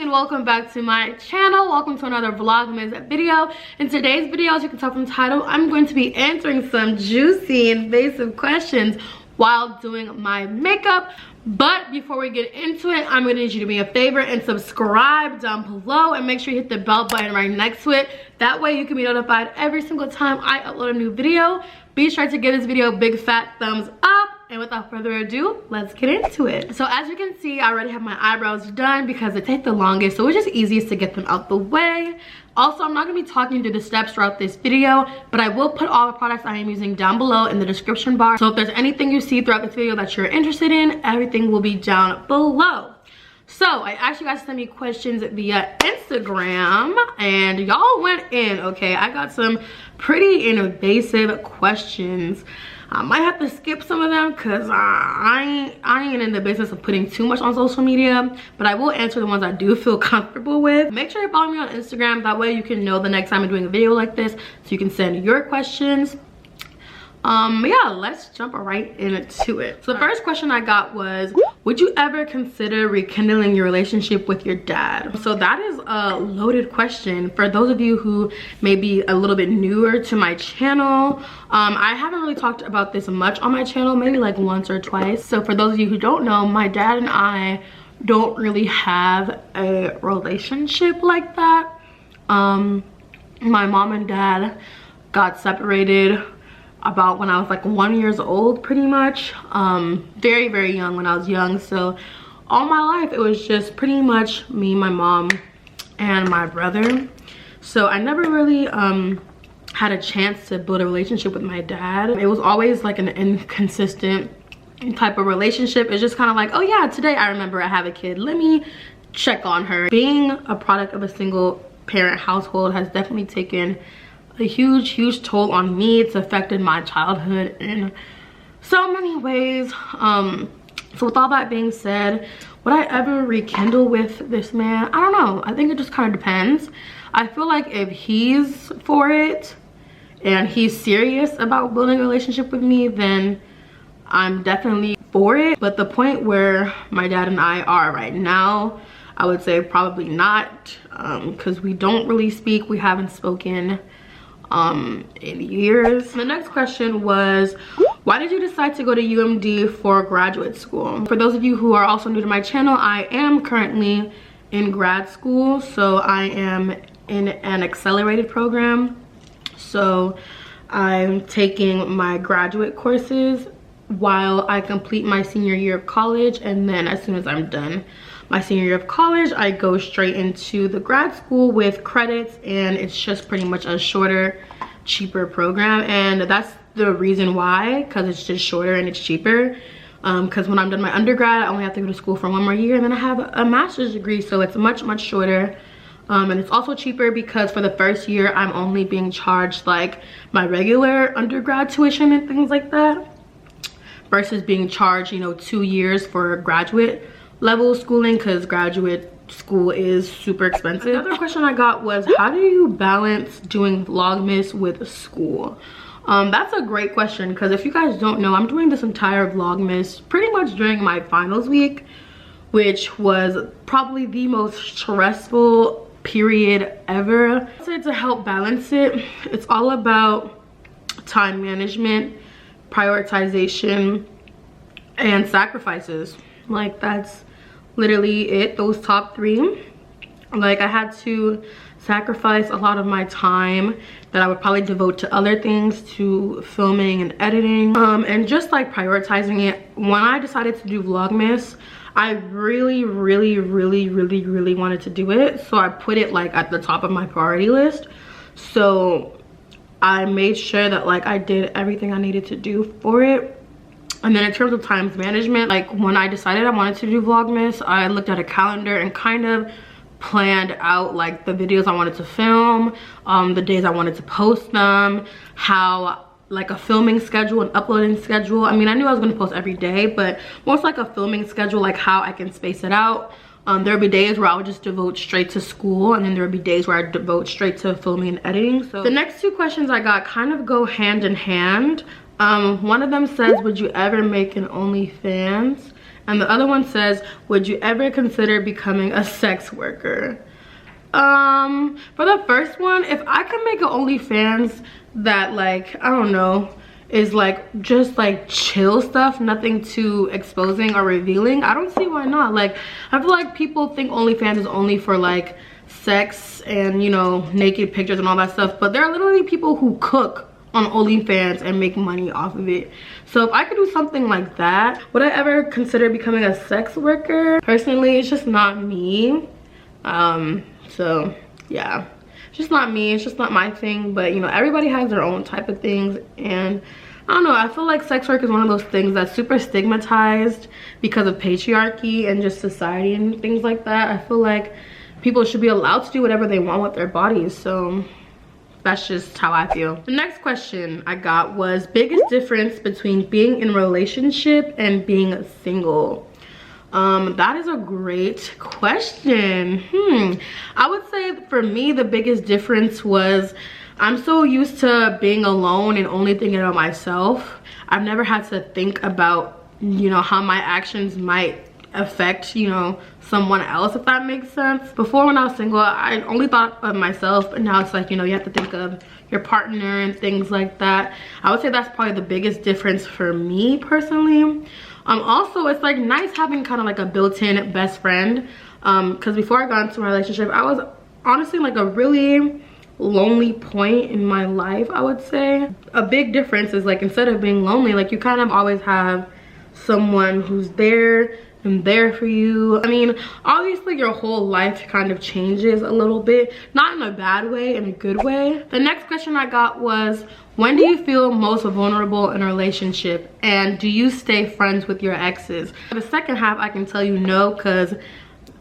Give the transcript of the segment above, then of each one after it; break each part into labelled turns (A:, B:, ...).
A: and welcome back to my channel. Welcome to another Vlogmas video. In today's video, as you can tell from the title, I'm going to be answering some juicy invasive questions while doing my makeup. But before we get into it, I'm gonna need you to do me a favor and subscribe down below and make sure you hit the bell button right next to it. That way you can be notified every single time I upload a new video. Be sure to give this video a big fat thumbs up. And without further ado, let's get into it. So as you can see, I already have my eyebrows done because they take the longest, so it's just easiest to get them out the way. Also, I'm not gonna be talking through the steps throughout this video, but I will put all the products I am using down below in the description bar. So if there's anything you see throughout this video that you're interested in, everything will be down below. So I asked you guys to send me questions via Instagram and y'all went in, okay? I got some pretty invasive questions. I might have to skip some of them because I ain't in the business of putting too much on social media, but I will answer the ones I do feel comfortable with. Make sure you follow me on Instagram. That way you can know the next time I'm doing a video like this, so you can send your questions. Yeah, let's jump right into it. So the first question I got was, would you ever consider rekindling your relationship with your dad? So that is a loaded question. For those of you who may be a little bit newer to my channel, I haven't really talked about this much on my channel, maybe like once or twice. So for those of you who don't know, my dad and I don't really have a relationship like that. My mom and dad got separated about when I was like 1 year old, pretty much. Very young, when I was young. So all my life it was just pretty much me, my mom, and my brother. So I never really had a chance to build a relationship with my dad. It was always like an inconsistent type of relationship. It's just kind of like, oh yeah, today I remember I have a kid, let me check on her. Being a product of a single parent household has definitely taken a huge toll on me. It's affected my childhood in so many ways. So with all that being said, would I ever rekindle with this man? I don't know. I think it just kind of depends. I feel like if he's for it and he's serious about building a relationship with me, then I'm definitely for it. But the point where my dad and I are right now, I would say probably not, because we don't really speak. We haven't spoken in years. The next question was, why did you decide to go to UMD for graduate school? For those of you who are also new to my channel, I am currently in grad school, so I am in an accelerated program. So I'm taking my graduate courses while I complete my senior year of college, and then as soon as I'm done my senior year of college, I go straight into the grad school with credits, and it's just pretty much a shorter, cheaper program. And that's the reason why, because it's just shorter and it's cheaper. Because when I'm done my undergrad, I only have to go to school for 1 more year, and then I have a master's degree, so it's much shorter. And it's also cheaper because for the first year, I'm only being charged like my regular undergrad tuition and things like that, versus being charged, you know, 2 years for graduate level schooling, because graduate school is super expensive. Another question I got was, how do you balance doing Vlogmas with school? That's a great question, because if you guys don't know, I'm doing this entire Vlogmas pretty much during my finals week, which was probably the most stressful period ever. So to help balance it, it's all about time management, prioritization, and sacrifices. Like, that's literally it, those top 3. Like, I had to sacrifice a lot of my time that I would probably devote to other things, to filming and editing, and just like prioritizing it. When I decided to do Vlogmas, I really wanted to do it, so I put it like at the top of my priority list. So I made sure that like I did everything I needed to do for it. And then in terms of time management, like when I decided I wanted to do Vlogmas, I looked at a calendar and kind of planned out like the videos I wanted to film, the days I wanted to post them, how like a filming schedule and uploading schedule. I mean, I knew I was going to post every day, but most like a filming schedule, like how I can space it out. There would be days where I would just devote straight to school, and then there would be days where I devote straight to filming and editing. So the next 2 questions I got kind of go hand in hand. One of them says, would you ever make an OnlyFans? And the other one says, would you ever consider becoming a sex worker? For the first one, if I can make an OnlyFans that, like, I don't know, is like just like chill stuff, nothing too exposing or revealing, I don't see why not. Like, I feel like people think OnlyFans is only for like sex and, you know, naked pictures and all that stuff, but there are literally people who cook on OnlyFans and make money off of it. So if I could do something like that, would I ever consider becoming a sex worker? Personally, it's just not me. So yeah, it's just not me, it's just not my thing. But you know, everybody has their own type of things, and I don't know, I feel like sex work is one of those things that's super stigmatized because of patriarchy and just society and things like that. I feel like people should be allowed to do whatever they want with their bodies, so that's just how I feel. The next question I got was biggest difference between being in a relationship and being single. That is a great question. I would say for me, the biggest difference was I'm so used to being alone and only thinking about myself. I've never had to think about, you know, how my actions might affect, you know, someone else, if that makes sense. Before, when I was single, I only thought of myself, but now it's like, you know, you have to think of your partner and things like that. I would say that's probably the biggest difference for me personally. Also, it's like nice having kind of like a built-in best friend, because before I got into my relationship, I was honestly like a really lonely point in my life. I would say a big difference is like, instead of being lonely, like you kind of always have someone who's there and there for you. I mean, obviously your whole life kind of changes a little bit, not in a bad way, in a good way. The next question I got was, when do you feel most vulnerable in a relationship, and do you stay friends with your exes? The second half, I can tell you no, because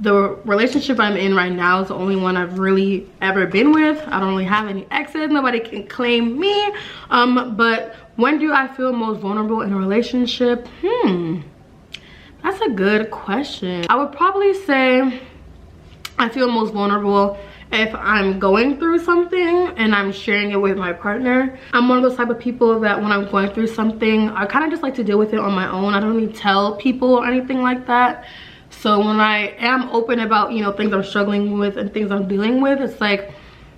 A: the relationship I'm in right now is the only one I've really ever been with. I don't really have any exes, nobody can claim me. But when do I feel most vulnerable in a relationship? That's a good question. I would probably say I feel most vulnerable if I'm going through something and I'm sharing it with my partner. I'm one of those type of people that when I'm going through something, I kind of just like to deal with it on my own. I don't really tell people or anything like that. So when I am open about, you know, things I'm struggling with and things I'm dealing with, it's like,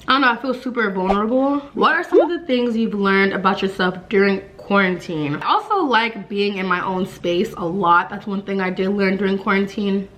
A: I don't know, I feel super vulnerable. What are some of the things you've learned about yourself during quarantine? I also like being in my own space a lot. That's one thing I did learn during quarantine.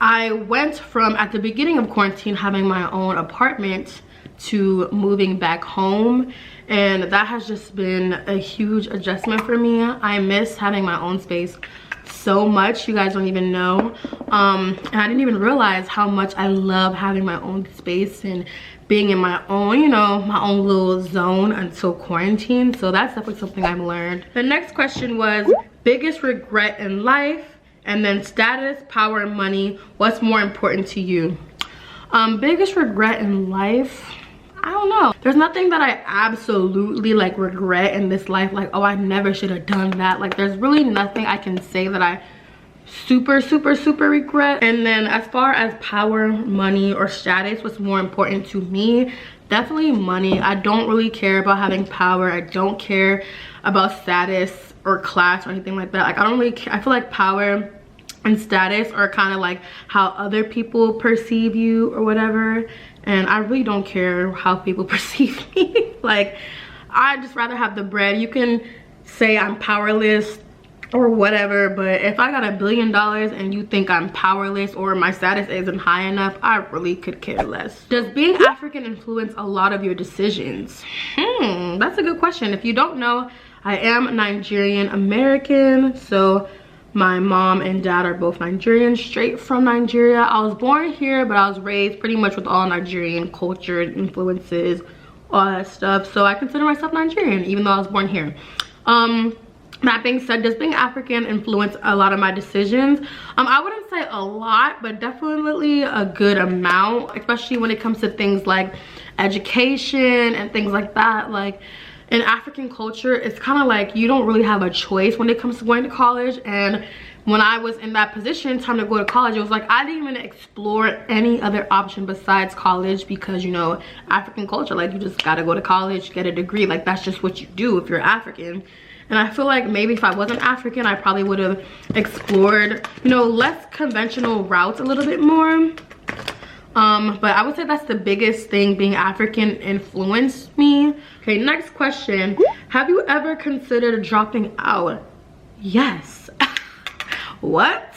A: I went from, at the beginning of quarantine, having my own apartment to moving back home, and that has just been a huge adjustment for me. I miss having my own space so much, you guys don't even know. And I didn't even realize how much I love having my own space and being in my own, you know, my own little zone until quarantine. So that's definitely something I've learned. The next question was biggest regret in life, and then status, power, and money. What's more important to you? Biggest regret in life, I don't know. There's nothing that I absolutely like regret in this life, like, oh, I never should have done that. Like, there's really nothing I can say that I super regret. And then as far as power, money, or status, what's more important to me? Definitely money. I don't really care about having power. I don't care about status or class or anything like that. Like, I don't really care. I feel like power and status are kind of like how other people perceive you or whatever, and I really don't care how people perceive me. Like, I just rather have the bread. You can say I'm powerless or whatever, but if I got $1 billion and you think I'm powerless or my status isn't high enough, I really could care less. Does being African influence a lot of your decisions? That's a good question. If you don't know, I am Nigerian American, so my mom and dad are both Nigerian, straight from Nigeria. I was born here, but I was raised pretty much with all Nigerian culture, influences, all that stuff. So I consider myself Nigerian, even though I was born here. That being said, does being African influence a lot of my decisions? I wouldn't say a lot, but definitely a good amount, especially when it comes to things like education and things like that. Like, in African culture, it's kind of like you don't really have a choice when it comes to going to college, and when I was in that position, time to go to college, it was like I didn't even explore any other option besides college, because, you know, African culture, like, you just gotta go to college, get a degree. Like, that's just what you do if you're African. And I feel like maybe if I wasn't African, I probably would have explored, you know, less conventional routes a little bit more. But I would say that's the biggest thing, being African influenced me. Okay, next question. Have you ever considered dropping out? Yes. What?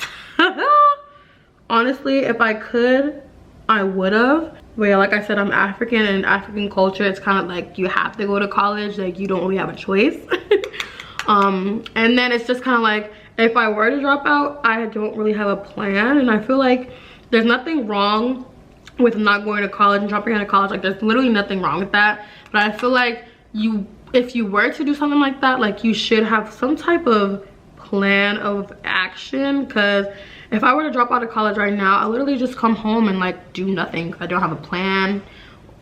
A: Honestly, if I could, I would have. But yeah, like I said, I'm African, and in African culture, it's kind of like you have to go to college. Like, you don't really have a choice. And then it's just kind of like, if I were to drop out, I don't really have a plan. And I feel like there's nothing wrong with not going to college and dropping out of college. Like, there's literally nothing wrong with that. But I feel like if you were to do something like that, like, you should have some type of plan of action. Because if I were to drop out of college right now, I literally just come home and like do nothing. I don't have a plan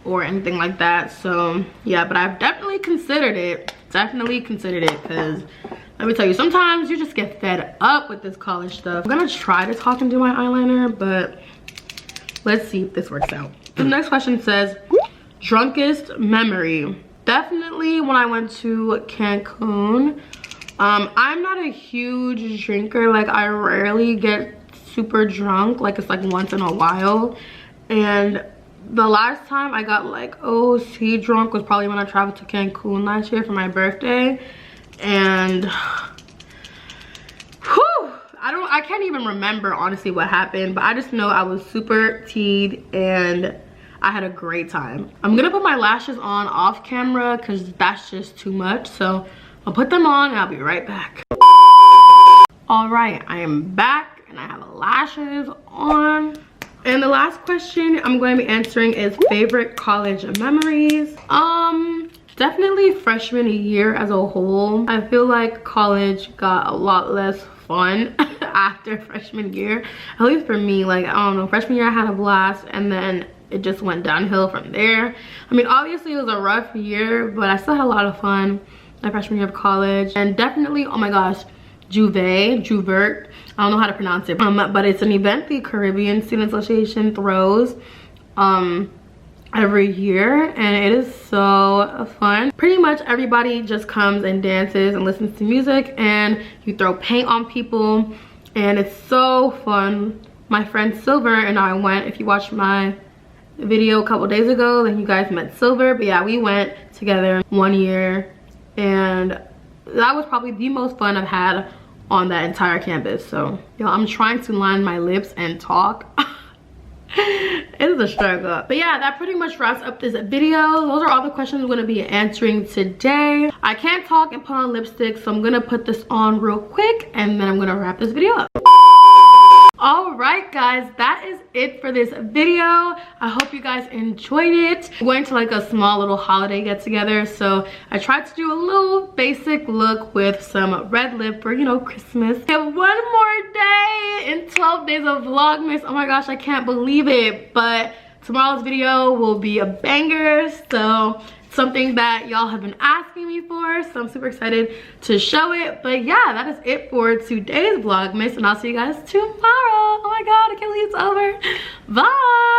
A: or anything like that. So yeah, but I've definitely considered it. Because let me tell you, sometimes you just get fed up with this college stuff. I'm gonna try to talk and do my eyeliner, but let's see if this works out. The next question says, drunkest memory. Definitely when I went to Cancun. I'm not a huge drinker. Like, I rarely get super drunk. Like, it's like once in a while. And the last time I got like OC drunk was probably when I traveled to Cancun last year for my birthday. And whew, I can't even remember honestly what happened, but I just know I was super teed and I had a great time. I'm gonna put my lashes on off camera because that's just too much. So I'll put them on and I'll be right back. All right, I am back and I have lashes on. And the last question I'm going to be answering is favorite college memories. Definitely freshman year as a whole. I feel like college got a lot less fun after freshman year. At least for me, like, I don't know, freshman year I had a blast, and then it just went downhill from there. I mean, obviously it was a rough year, but I still had a lot of fun my freshman year of college. And definitely, oh my gosh, Juvert, I don't know how to pronounce it, but it's an event the Caribbean Student Association throws every year, and it is so fun. Pretty much everybody just comes and dances and listens to music, and you throw paint on people, and it's so fun. My friend Silver and I went. If you watched my video a couple days ago, then you guys met Silver. But yeah, we went together one year, and that was probably the most fun I've had on that entire campus. So yo, I'm trying to line my lips and talk. It's a struggle. But yeah, that pretty much wraps up this video. Those are all the questions I'm going to be answering today. I can't talk and put on lipstick, so I'm going to put this on real quick and then I'm going to wrap this video up. All right guys, that is it for this video. I hope you guys enjoyed it. We're going to like a small little holiday get together, so I tried to do a little basic look with some red lip for, you know, Christmas. We have one more day and 12 days of Vlogmas. Oh my gosh, I can't believe it. But tomorrow's video will be a banger, so something that y'all have been asking me for, so I'm super excited to show it. But yeah, that is it for today's Vlogmas, and I'll see you guys tomorrow. Oh my god, I can't believe it's over. Bye.